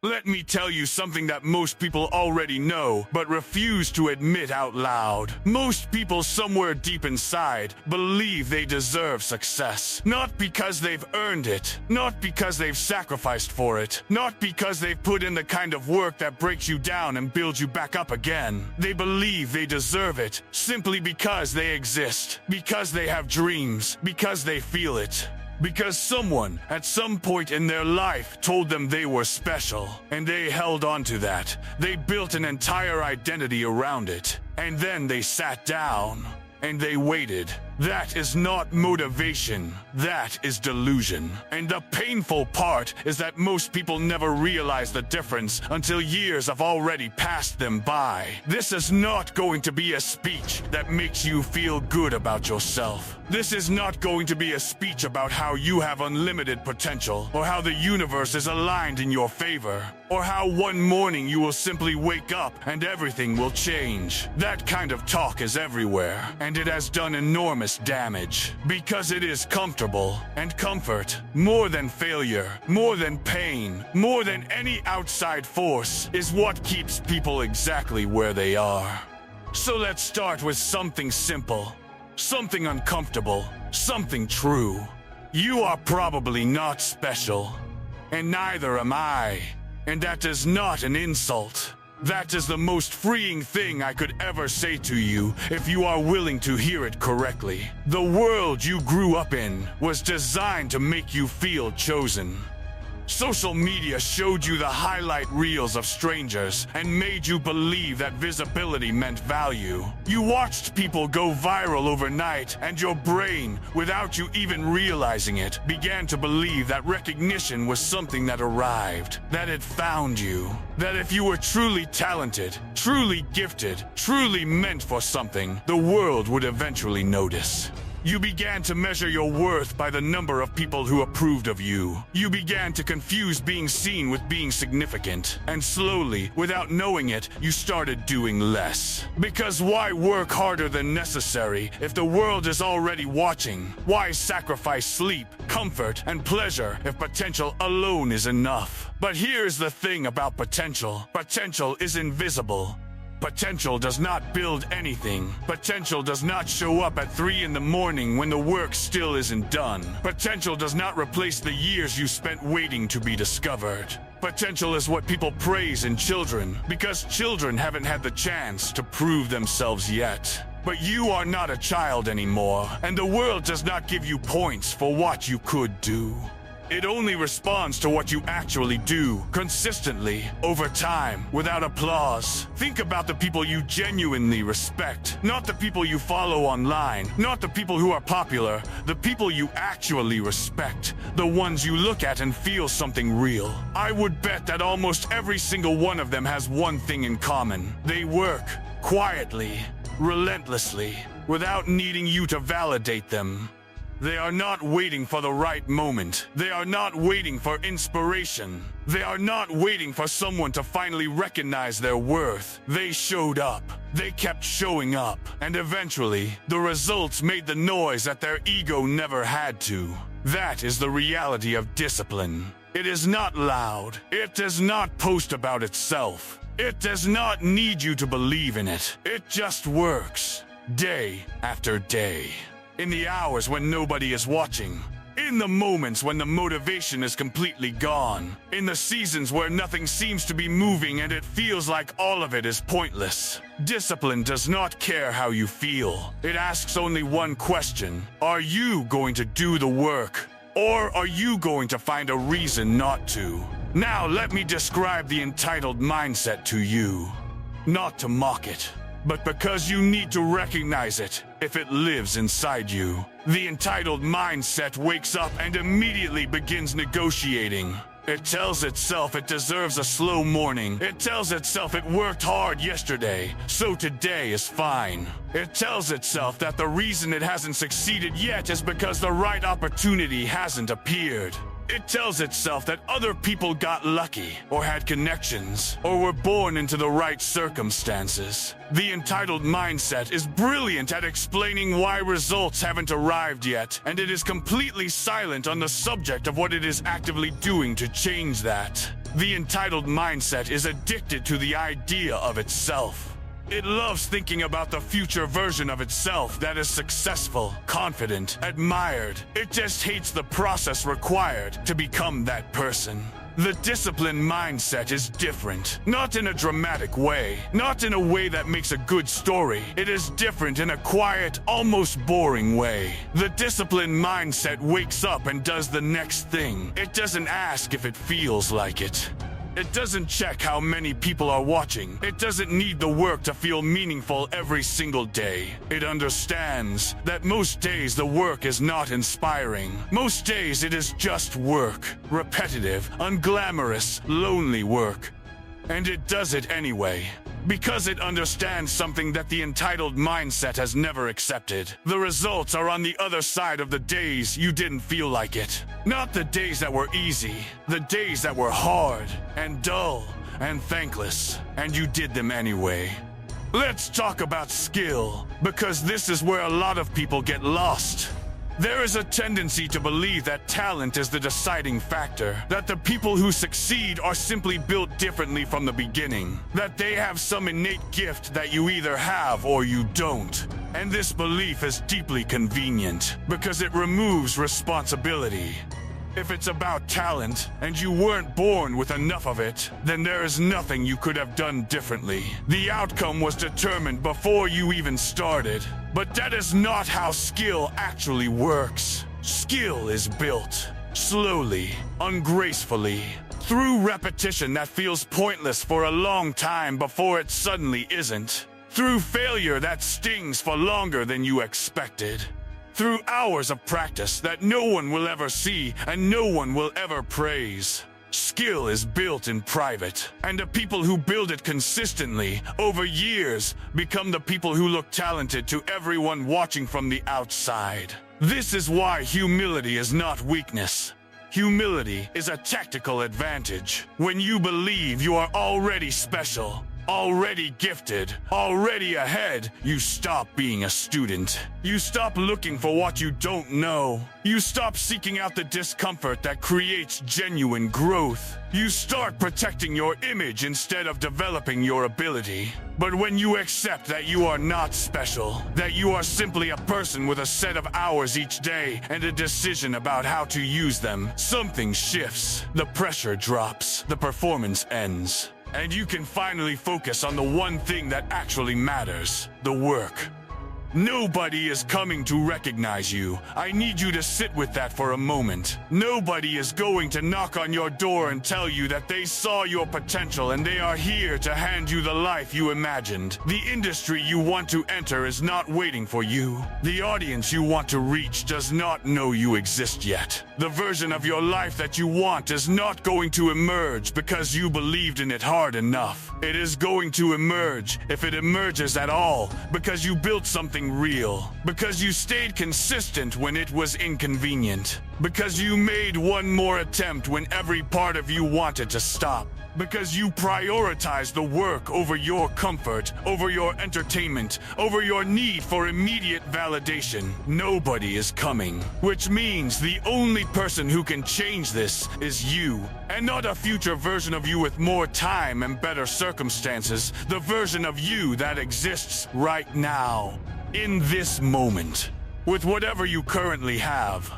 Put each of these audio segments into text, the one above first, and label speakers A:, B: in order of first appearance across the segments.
A: Let me tell you something that most people already know, but refuse to admit out loud. Most people somewhere deep inside believe they deserve success. Not because they've earned it, not because they've sacrificed for it, not because they've put in the kind of work that breaks you down and builds you back up again. They believe they deserve it simply because they exist, because they have dreams, because they feel it. Because someone, at some point in their life, told them they were special, and they held on to that. They built an entire identity around it, and then they sat down, and they waited. That is not motivation. That is delusion. And the painful part is that most people never realize the difference until years have already passed them by. This is not going to be a speech that makes you feel good about yourself. This is not going to be a speech about how you have unlimited potential, or how the universe is aligned in your favor, or how one morning you will simply wake up and everything will change. That kind of talk is everywhere, and it has done enormous damage, because it is comfortable, and comfort, more than failure, more than pain, more than any outside force, is what keeps people exactly where they are. So let's start with something simple, something uncomfortable, something true. You are probably not special, and neither am I, and that is not an insult. That is the most freeing thing I could ever say to you if you are willing to hear it correctly. The world you grew up in was designed to make you feel chosen. Social media showed you the highlight reels of strangers and made you believe that visibility meant value. You watched people go viral overnight, and your brain, without you even realizing it, began to believe that recognition was something that arrived, that it found you, that if you were truly talented, truly gifted, truly meant for something, the world would eventually notice. You began to measure your worth by the number of people who approved of you. You began to confuse being seen with being significant. And slowly, without knowing it, you started doing less. Because why work harder than necessary if the world is already watching? Why sacrifice sleep, comfort, and pleasure if potential alone is enough? But here's the thing about potential. Potential is invisible. Potential does not build anything. Potential does not show up at 3 in the morning when the work still isn't done. Potential does not replace the years you spent waiting to be discovered. Potential is what people praise in children, because children haven't had the chance to prove themselves yet. But you are not a child anymore, and the world does not give you points for what you could do. It only responds to what you actually do, consistently, over time, without applause. Think about the people you genuinely respect, not the people you follow online, not the people who are popular, the people you actually respect, the ones you look at and feel something real. I would bet that almost every single one of them has one thing in common. They work, quietly, relentlessly, without needing you to validate them. They are not waiting for the right moment. They are not waiting for inspiration. They are not waiting for someone to finally recognize their worth. They showed up. They kept showing up. And eventually, the results made the noise that their ego never had to. That is the reality of discipline. It is not loud. It does not post about itself. It does not need you to believe in it. It just works, day after day. In the hours when nobody is watching. In the moments when the motivation is completely gone. In the seasons where nothing seems to be moving and it feels like all of it is pointless. Discipline does not care how you feel. It asks only one question. Are you going to do the work? Or are you going to find a reason not to? Now let me describe the entitled mindset to you. Not to mock it, but because you need to recognize it if it lives inside you. The entitled mindset wakes up and immediately begins negotiating. It tells itself it deserves a slow morning. It tells itself it worked hard yesterday, so today is fine. It tells itself that the reason it hasn't succeeded yet is because the right opportunity hasn't appeared. It tells itself that other people got lucky, or had connections, or were born into the right circumstances. The entitled mindset is brilliant at explaining why results haven't arrived yet, and it is completely silent on the subject of what it is actively doing to change that. The entitled mindset is addicted to the idea of itself. It loves thinking about the future version of itself that is successful, confident, admired. It just hates the process required to become that person. The disciplined mindset is different, not in a dramatic way, not in a way that makes a good story. It is different in a quiet, almost boring way. The disciplined mindset wakes up and does the next thing. It doesn't ask if it feels like it. It doesn't check how many people are watching. It doesn't need the work to feel meaningful every single day. It understands that most days the work is not inspiring. Most days it is just work. Repetitive, unglamorous, lonely work. And it does it anyway. Because it understands something that the entitled mindset has never accepted. The results are on the other side of the days you didn't feel like it. Not the days that were easy, the days that were hard and dull and thankless, and you did them anyway. Let's talk about skill, because this is where a lot of people get lost. There is a tendency to believe that talent is the deciding factor, that the people who succeed are simply built differently from the beginning, that they have some innate gift that you either have or you don't. And this belief is deeply convenient, because it removes responsibility. If it's about talent, and you weren't born with enough of it, then there is nothing you could have done differently. The outcome was determined before you even started. But that is not how skill actually works. Skill is built slowly, ungracefully, through repetition that feels pointless for a long time before it suddenly isn't. Through failure that stings for longer than you expected. Through hours of practice that no one will ever see and no one will ever praise. Skill is built in private, and the people who build it consistently, over years, become the people who look talented to everyone watching from the outside. This is why humility is not weakness. Humility is a tactical advantage. When you believe you are already special, already gifted, already ahead, you stop being a student. You stop looking for what you don't know. You stop seeking out the discomfort that creates genuine growth. You start protecting your image instead of developing your ability. But when you accept that you are not special, that you are simply a person with a set of hours each day and a decision about how to use them, something shifts. The pressure drops. The performance ends. And you can finally focus on the one thing that actually matters, the work. Nobody is coming to recognize you. I need you to sit with that for a moment. Nobody is going to knock on your door and tell you that they saw your potential and they are here to hand you the life you imagined. The industry you want to enter is not waiting for you. The audience you want to reach does not know you exist yet. The version of your life that you want is not going to emerge because you believed in it hard enough. It is going to emerge, if it emerges at all, because you built something real, because you stayed consistent when it was inconvenient, because you made one more attempt when every part of you wanted to stop, because you prioritized the work over your comfort, over your entertainment, over your need for immediate validation. Nobody is coming, which means the only person who can change this is you, and not a future version of you with more time and better circumstances, the version of you that exists right now. In this moment, with whatever you currently have.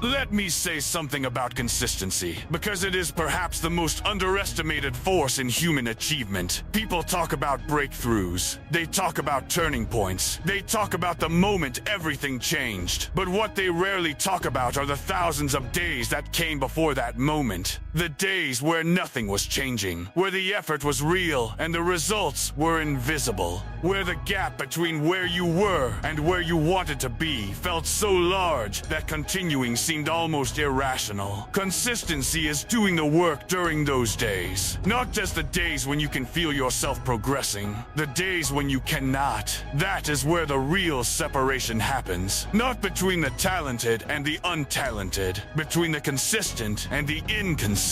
A: Let me say something about consistency, because it is perhaps the most underestimated force in human achievement. People talk about breakthroughs. They talk about turning points. They talk about the moment everything changed. But what they rarely talk about are the thousands of days that came before that moment. The days where nothing was changing, where the effort was real and the results were invisible, where the gap between where you were and where you wanted to be felt so large that continuing seemed almost irrational. Consistency is doing the work during those days, not just the days when you can feel yourself progressing, the days when you cannot. That is where the real separation happens, not between the talented and the untalented, between the consistent and the inconsistent.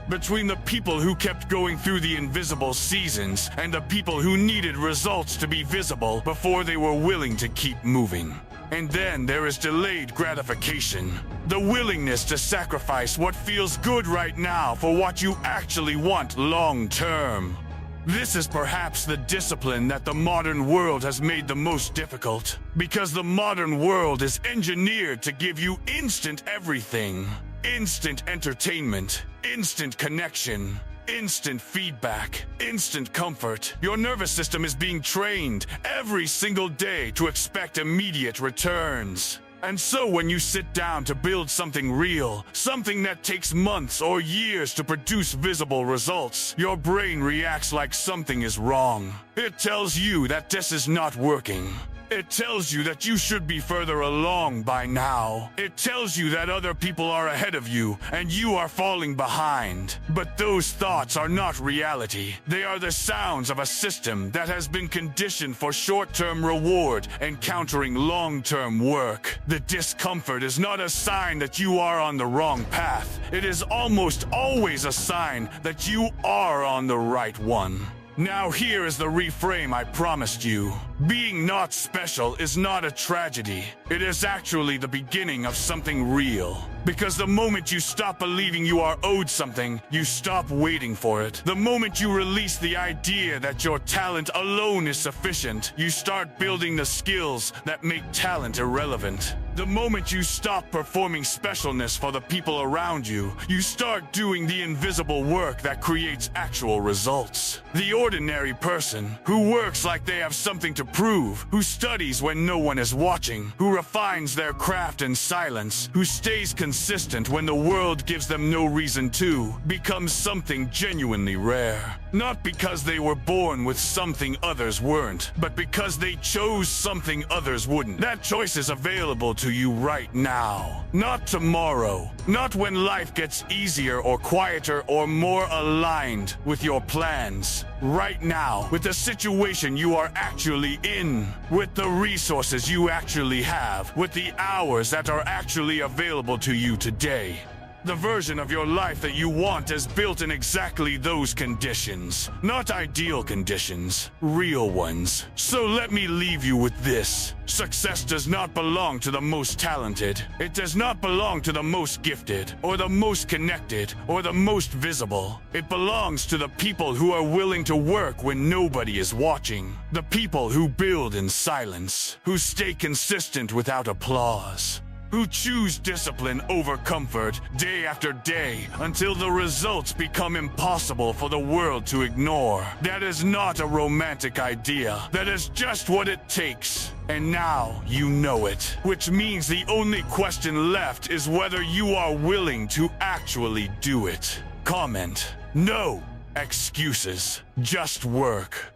A: Between the people who kept going through the invisible seasons and the people who needed results to be visible before they were willing to keep moving. And then there is delayed gratification. The willingness to sacrifice what feels good right now for what you actually want long term. This is perhaps the discipline that the modern world has made the most difficult, because the modern world is engineered to give you instant everything. Instant entertainment, instant connection, instant feedback, instant comfort. Your nervous system is being trained every single day to expect immediate returns. And so when you sit down to build something real, something that takes months or years to produce visible results, your brain reacts like something is wrong. It tells you that this is not working. It tells you that you should be further along by now. It tells you that other people are ahead of you and you are falling behind. But those thoughts are not reality. They are the sounds of a system that has been conditioned for short-term reward and countering long-term work. The discomfort is not a sign that you are on the wrong path. It is almost always a sign that you are on the right one. Now here is the reframe I promised you. Being not special is not a tragedy. It is actually the beginning of something real. Because the moment you stop believing you are owed something, you stop waiting for it. The moment you release the idea that your talent alone is sufficient, you start building the skills that make talent irrelevant. The moment you stop performing specialness for the people around you, you start doing the invisible work that creates actual results. The ordinary person, who works like they have something to prove, who studies when no one is watching, who refines their craft in silence, who stays consistent when the world gives them no reason to, becomes something genuinely rare. Not because they were born with something others weren't, but because they chose something others wouldn't. That choice is available to you right now. Not tomorrow. Not when life gets easier or quieter or more aligned with your plans. Right now, with the situation you are actually in, with the resources you actually have, with the hours that are actually available to you today. The version of your life that you want is built in exactly those conditions. Not ideal conditions, real ones. So let me leave you with this. Success does not belong to the most talented. It does not belong to the most gifted, or the most connected, or the most visible. It belongs to the people who are willing to work when nobody is watching. The people who build in silence, who stay consistent without applause, who choose discipline over comfort day after day until the results become impossible for the world to ignore. That is not a romantic idea. That is just what it takes. And now you know it. Which means the only question left is whether you are willing to actually do it. Comment: no excuses, just work.